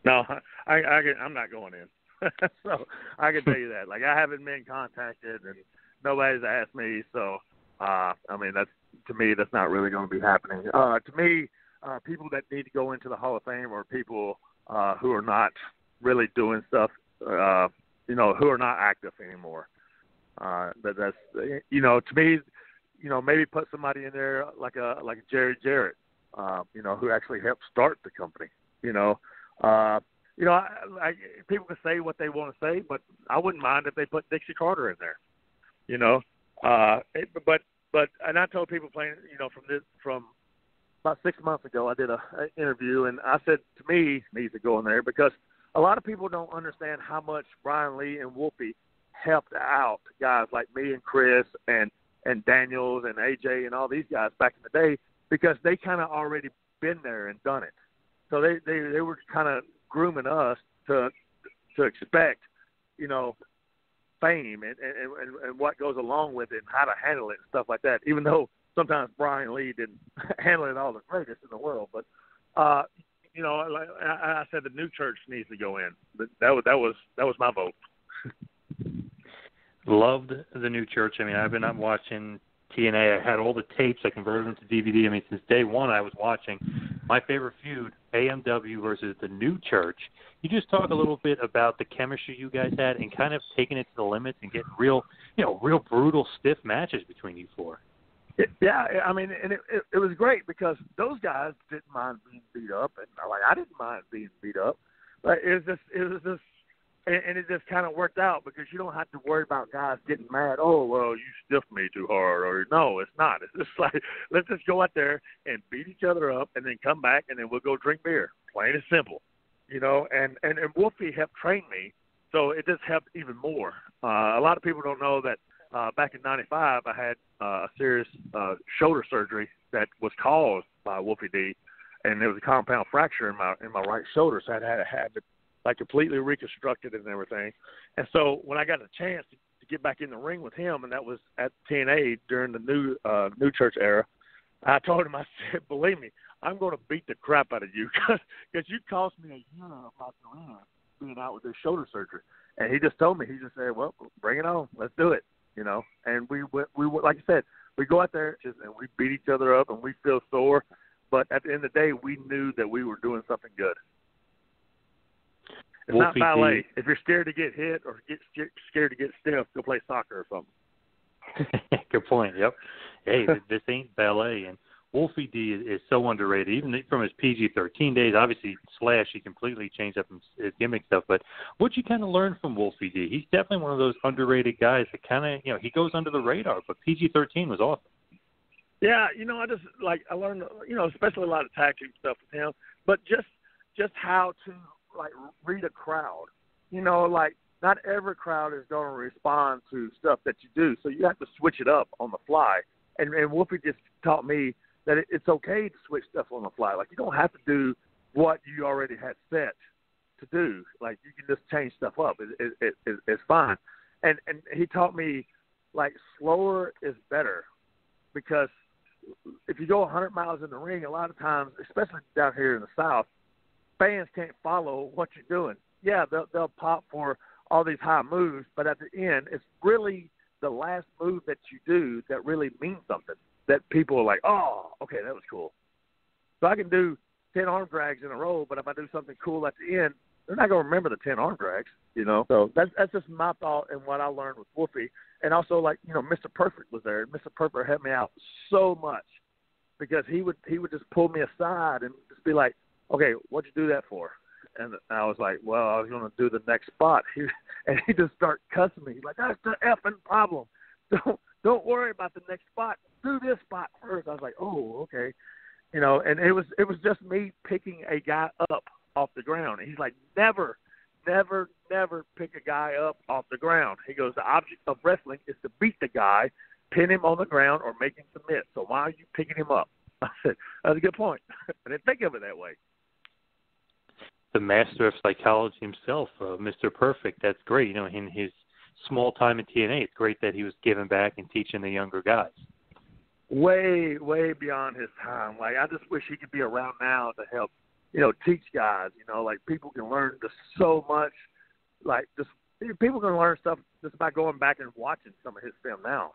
No, I'm not going in. So I can tell you that. Like, I haven't been contacted, and nobody's asked me. So, I mean, to me, that's not really going to be happening. To me, people that need to go into the Hall of Fame are people who are not really doing stuff, who are not active anymore. That's to me, maybe put somebody in there like a Jerry Jarrett, who actually helped start the company. People can say what they want to say, but I wouldn't mind if they put Dixie Carter in there. And I told people playing, from about 6 months ago, I did an interview, and I said, to me, needs to go in there because a lot of people don't understand how much Brian Lee and Wolfie helped out guys like me and Chris and Daniels and AJ and all these guys back in the day because they kind of already been there and done it. So they were kind of grooming us to expect, fame and what goes along with it and how to handle it and stuff like that, even though sometimes Brian Lee didn't handle it all the greatest in the world. But, like I said, the new church needs to go in. That was my vote. Loved the new church. I mean, I've been up watching TNA. I had all the tapes. I converted them to DVD. I mean, since day one I was watching. My favorite feud, AMW versus the new church. You just talk a little bit about the chemistry you guys had and kind of taking it to the limits and getting real brutal, stiff matches between you four. Yeah, I mean, and it was great because those guys didn't mind being beat up, and I didn't mind being beat up. But it was just, and it just kind of worked out because you don't have to worry about guys getting mad. Oh, well, you stiffed me too hard, or no, it's not. It's just like let's just go out there and beat each other up, and then come back, and then we'll go drink beer. Plain and simple, And Wolfie helped train me, so it just helped even more. A lot of people don't know that back in '95 I had a serious shoulder surgery that was caused by Wolfie D, and there was a compound fracture in my right shoulder, so I had to completely reconstructed and everything. And so when I got a chance to get back in the ring with him, and that was at TNA during the new church era, I told him, I said, believe me, I'm going to beat the crap out of you because you cost me a year of my career being out with this shoulder surgery. And he just told me, he just said, well, bring it on. Let's do it. And we went, like I said, we go out there and we beat each other up and we feel sore. But at the end of the day, we knew that we were doing something good. It's Wolfie not ballet. D. If you're scared to get hit or scared to get stiff, go play soccer or something. Good point. Yep. Hey, this ain't ballet. And Wolfie D is so underrated, even from his PG-13 days. Obviously, Slash, he completely changed up his gimmick stuff. But what you kind of learned from Wolfie D? He's definitely one of those underrated guys that kind of, he goes under the radar. But PG-13 was awesome. Yeah, I learned, especially a lot of tag team stuff with him. But just how to read a crowd. Not every crowd is going to respond to stuff that you do, so you have to switch it up on the fly. And Wolfie just taught me that it's okay to switch stuff on the fly. You don't have to do what you already had set to do. You can just change stuff up. It's fine. And he taught me, slower is better because if you go 100 miles in the ring, a lot of times, especially down here in the South, fans can't follow what you're doing. Yeah, they'll pop for all these high moves, but at the end, it's really the last move that you do that really means something, that people are like, oh, okay, that was cool. So I can do 10 arm drags in a row, but if I do something cool at the end, they're not going to remember the 10 arm drags, So that's just my thought and what I learned with Wolfie. And also, Mr. Perfect was there. Mr. Perfect helped me out so much because he would just pull me aside and just be like, okay, what'd you do that for? And I was like, well, I was going to do the next spot. And he just started cussing me. He's like, that's the effing problem. Don't worry about the next spot. Do this spot first. I was like, oh, okay. And it was just me picking a guy up off the ground. And he's like, never pick a guy up off the ground. He goes, the object of wrestling is to beat the guy, pin him on the ground, or make him submit. So why are you picking him up? I said, that's a good point. I didn't think of it that way. The master of psychology himself, Mr. Perfect. That's great. In his small time at TNA, it's great that he was giving back and teaching the younger guys. Way Way beyond his time. I just wish he could be around now to help, teach guys. Like people can learn just so much. Like just people can learn stuff just by going back and watching some of his film now.